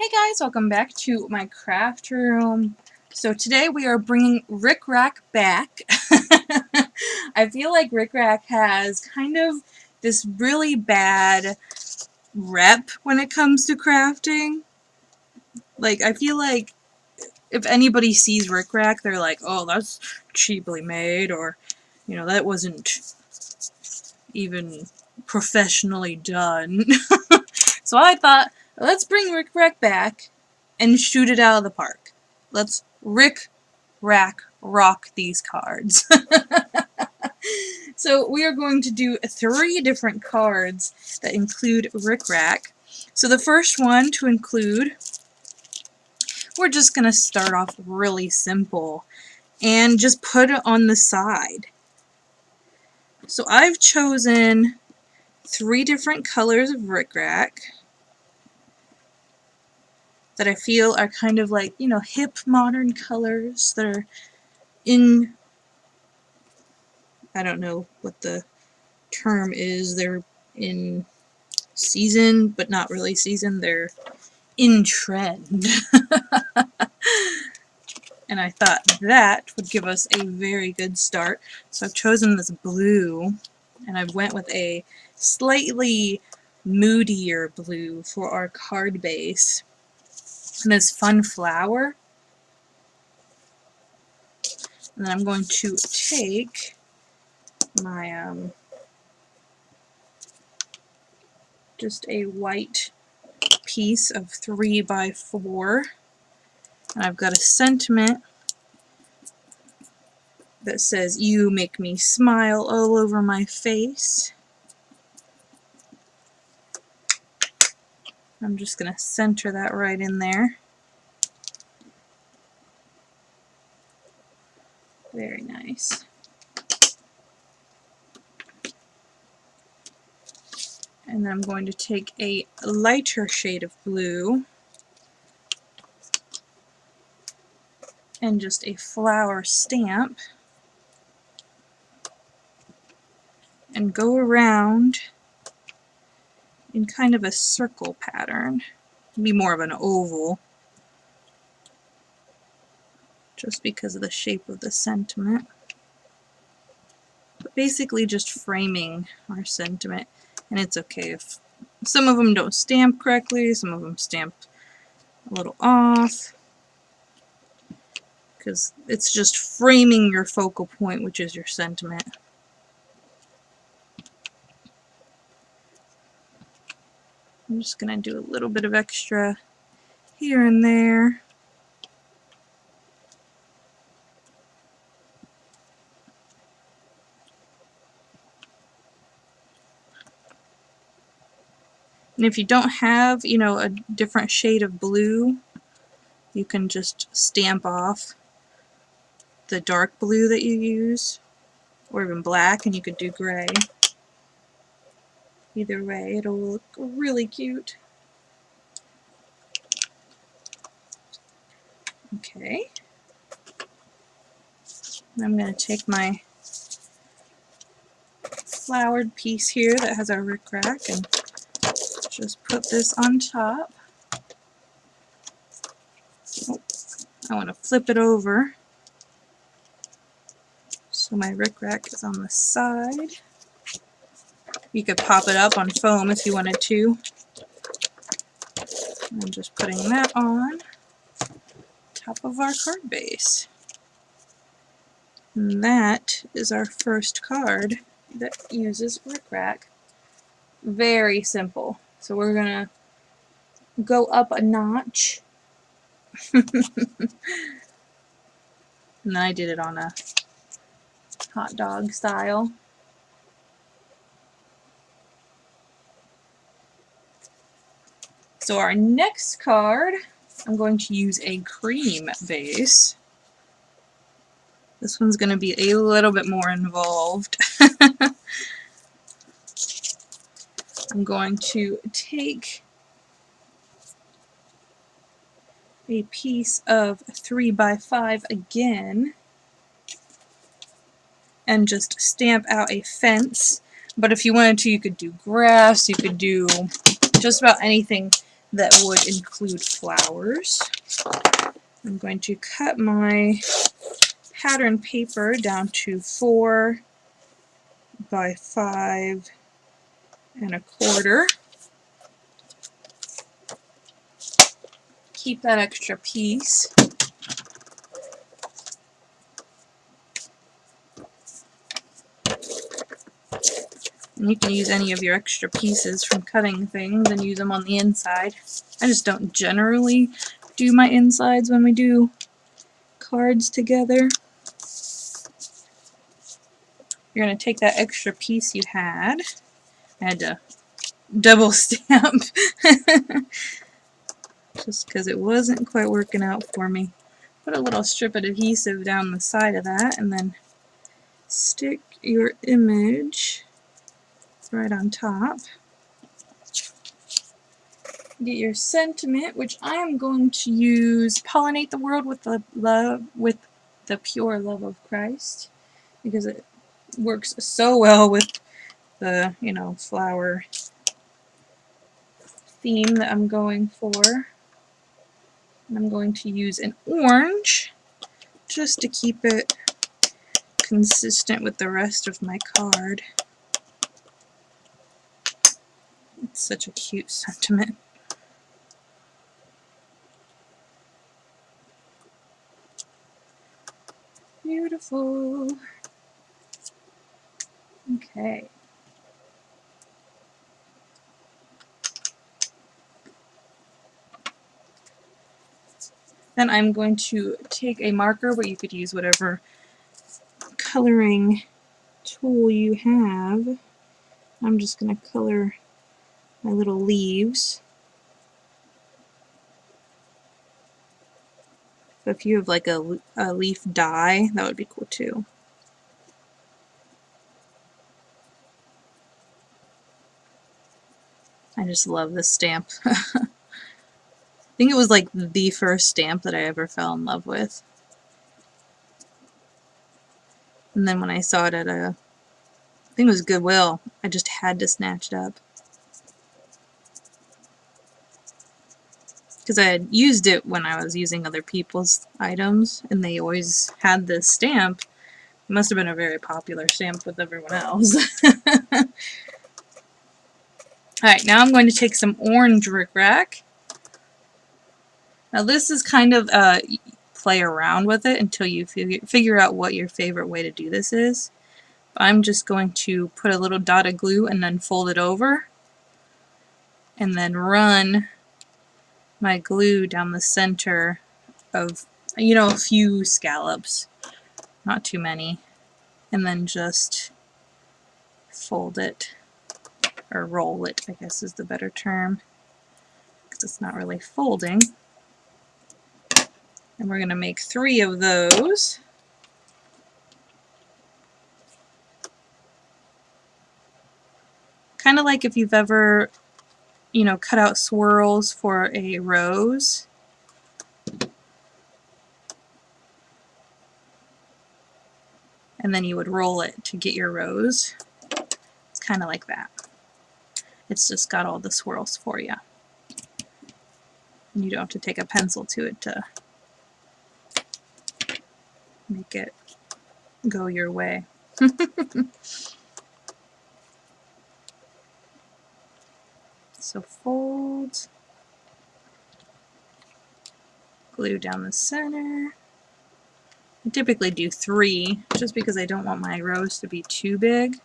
Hey guys, welcome back to my craft room. So today we are bringing Ric Rac back. I feel like Ric Rac has kind of this really bad rep when it comes to crafting. Like, I feel like if anybody sees Ric Rac, they're like, oh, that's cheaply made, or, you know, that wasn't even professionally done. So I thought, let's bring Ric Rac back and shoot it out of the park. Let's Ric Rac rock these cards. So we are going to do 3 different cards that include Ric Rac. So the first one to include, we're just going to start off really simple and just put it on the side. So I've chosen 3 different colors of Ric Rac that I feel are kind of like, you know, hip modern colors that are in, I don't know what the term is, they're in season, but not really season, they're in trend. And I thought that would give us a very good start. So I've chosen this blue, and I went with a slightly moodier blue for our card base. And this fun flower. And then I'm going to take my just a white piece of 3x4, and I've got a sentiment that says, "You make me smile all over my face." I'm just going to center that right in there. Very nice. And then I'm going to take a lighter shade of blue and just a flower stamp and go around in kind of a circle pattern. It'll be more of an oval just because of the shape of the sentiment. But basically just framing our sentiment. And it's okay if some of them don't stamp correctly, some of them stamp a little off, because it's just framing your focal point, which is your sentiment. I'm just going to do a little bit of extra here and there. And if you don't have, you know, a different shade of blue, you can just stamp off the dark blue that you use, or even black, and you could do gray. Either way, it'll look really cute. Okay. I'm going to take my flowered piece here that has our Ric Rac and just put this on top. Oh, I want to flip it over so my Ric Rac is on the side. You could pop it up on foam if you wanted to. I'm just putting that on top of our card base. And that is our first card that uses Ric Rac. Very simple. So we're going to go up a notch. And then I did it on a hot dog style. So our next card, I'm going to use a cream base. This one's going to be a little bit more involved. I'm going to take a piece of 3x5 again and just stamp out a fence. But if you wanted to, you could do grass, you could do just about anything that would include flowers. I'm going to cut my pattern paper down to 4 by 5 1/4. Keep that extra piece. And you can use any of your extra pieces from cutting things and use them on the inside. I just don't generally do my insides when we do cards together. You're going to take that extra piece you had. I had to double stamp just because it wasn't quite working out for me. Put a little strip of adhesive down the side of that and then stick your image right on top. Get your sentiment, which I am going to use "Pollinate the world with the pure love of Christ," because it works so well with the, flower theme that I'm going for. And I'm going to use an orange just to keep it consistent with the rest of my card. It's such a cute sentiment. Beautiful. Okay. Then I'm going to take a marker, but you could use whatever coloring tool you have. I'm just going to color my little leaves. So if you have like a leaf dye, that would be cool too. I just love this stamp. I think it was like the first stamp that I ever fell in love with. And then when I saw it at I think it was Goodwill, I just had to snatch it up. Because I had used it when I was using other people's items, and they always had this stamp. It must have been a very popular stamp with everyone else. Alright, now I'm going to take some orange Ric Rac. Now this is kind of play around with it until you figure out what your favorite way to do this is. I'm just going to put a little dot of glue and then fold it over, and then run my glue down the center of, a few scallops, not too many, and then just fold it, or roll it, I guess is the better term, because it's not really folding. And we're going to make 3 of those. Kind of like if you've ever, cut out swirls for a rose. And then you would roll it to get your rose. It's kind of like that. It's just got all the swirls for you. And you don't have to take a pencil to it to make it go your way. So fold, glue down the center. I typically do 3 just because I don't want my rose to be too big.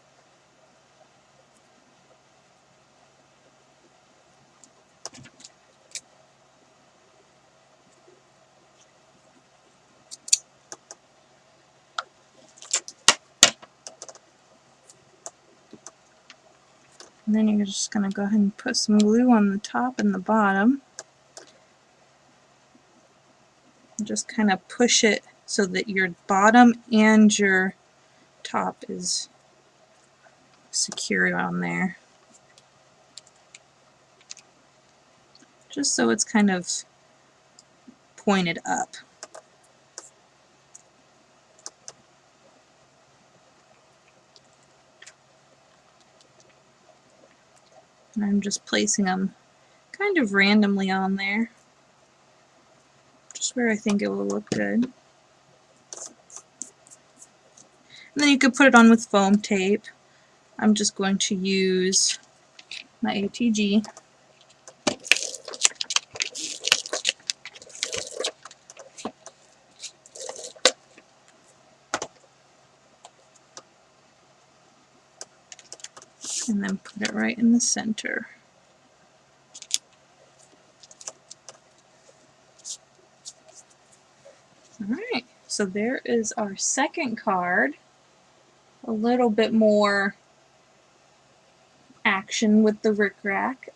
And then you're just going to go ahead and put some glue on the top and the bottom. And just kind of push it so that your bottom and your top is secure on there. Just so it's kind of pointed up. And I'm just placing them kind of randomly on there, just where I think it will look good. And then you could put it on with foam tape. I'm just going to use my ATG. And then put it right in the center. Alright, so there is our second card. A little bit more action with the Ric Rac.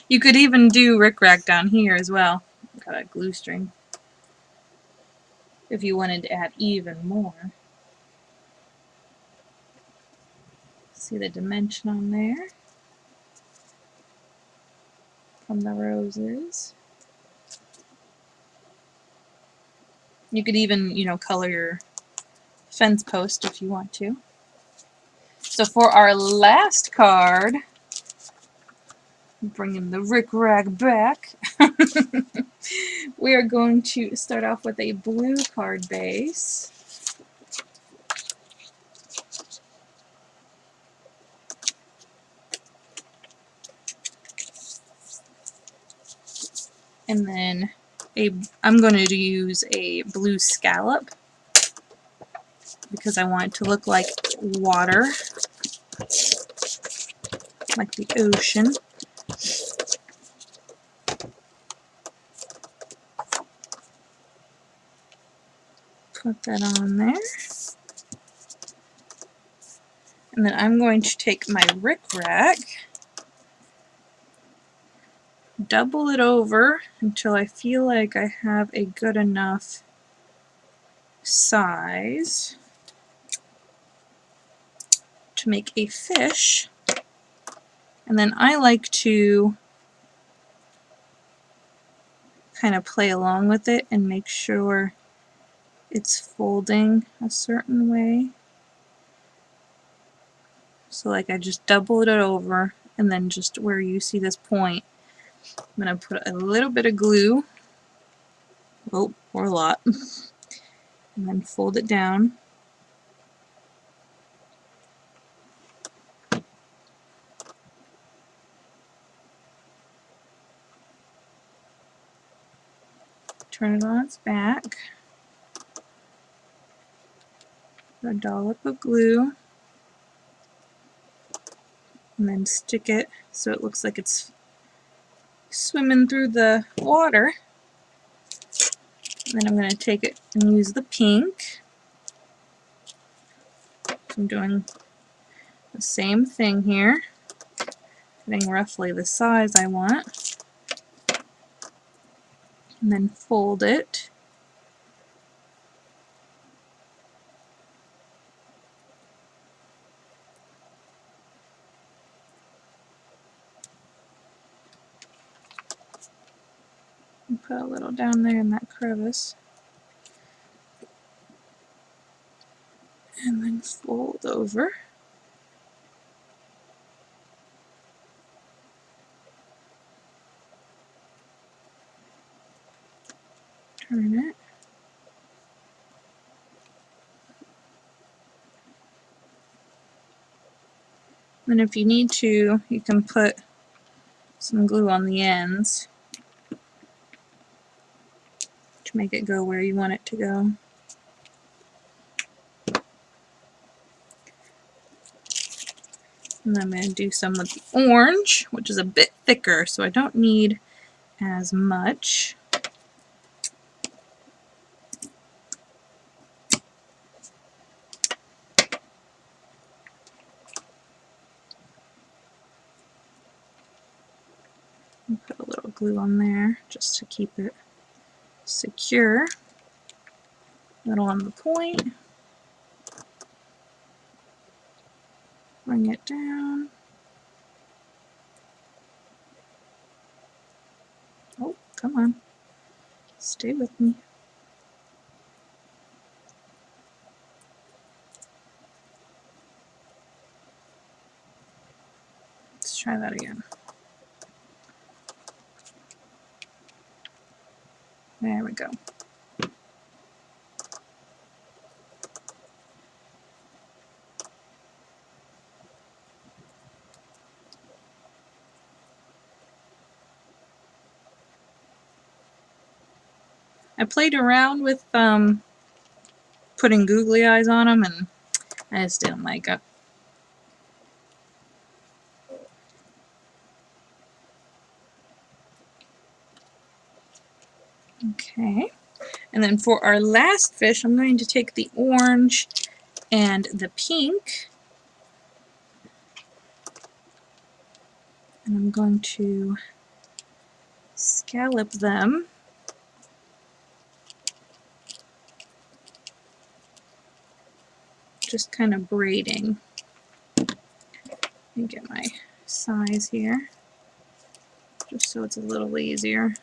You could even do Ric Rac down here as well. Got a glue string. If you wanted to add even more. See the dimension on there from the roses. You could even, color your fence post if you want to. So for our last card, bringing the Ric Rac back, we are going to start off with a blue card base. And then I'm going to use a blue scallop because I want it to look like water, like the ocean. Put that on there. And then I'm going to take my Ric Rac, double it over until I feel like I have a good enough size to make a fish. And then I like to kind of play along with it and make sure it's folding a certain way. So like I just double it over, and then just where you see this point, I'm going to put a little bit of glue, or a lot, and then fold it down. Turn it on its back. Put a dollop of glue, and then stick it so it looks like it's swimming through the water. And then I'm going to take it and use the pink. I'm doing the same thing here, getting roughly the size I want, and then fold it. And put a little down there in that crevice. And then fold over. Turn it. And if you need to, you can put some glue on the ends to make it go where you want it to go. And then I'm going to do some with the orange, which is a bit thicker, so I don't need as much. And put a little glue on there just to keep it secure. A little on the point. Bring it down. Oh, come on. Stay with me. Let's try that again. There we go. I played around with putting googly eyes on them, and I just didn't like it. Okay, and then for our last fish, I'm going to take the orange and the pink, and I'm going to scallop them. Just kind of braiding. Let me get my size here, just so it's a little easier.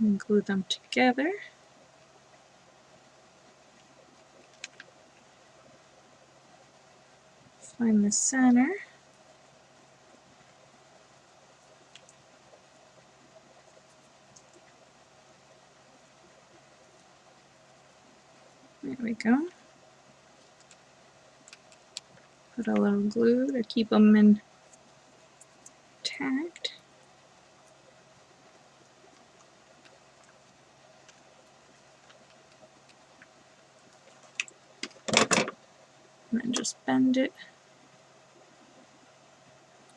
And glue them together. Find the center. There we go. Put a little glue to keep them intact. And then just bend it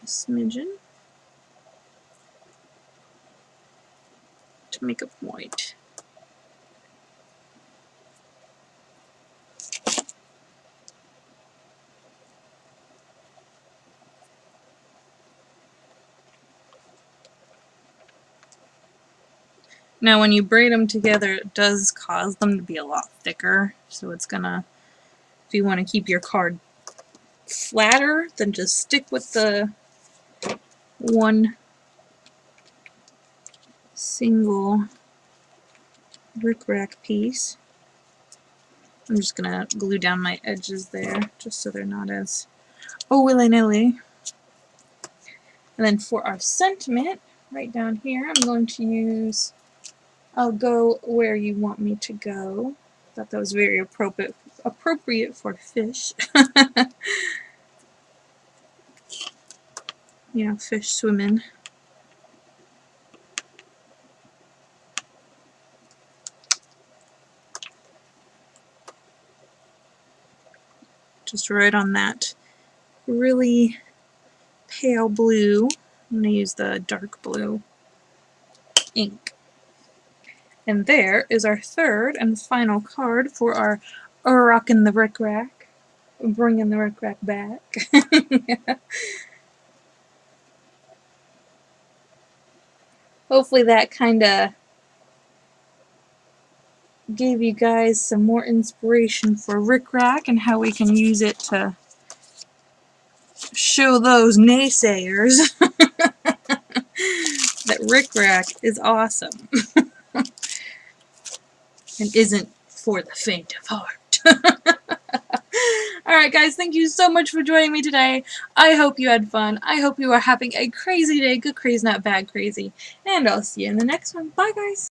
a smidgen to make a point. Now when you braid them together, it does cause them to be a lot thicker, so it's gonna, if you want to keep your card flatter, then just stick with the one single Ric Rac piece. I'm just gonna glue down my edges there, just so they're not as willy-nilly. And then for our sentiment, right down here, I'm going to use, I'll go where you want me to go. Thought that was very appropriate for fish. You know, fish swimming. Just right on that really pale blue. I'm going to use the dark blue ink. And there is our third and final card for our Rockin' the Ric Rac. Bringing the Ric Rac back. Hopefully that kind of gave you guys some more inspiration for Ric Rac and how we can use it to show those naysayers that Ric Rac is awesome and isn't for the faint of heart. Alright guys, thank you so much for joining me today. I hope you had fun. I hope you are having a crazy day. Good crazy, not bad crazy. And I'll see you in the next one. Bye guys!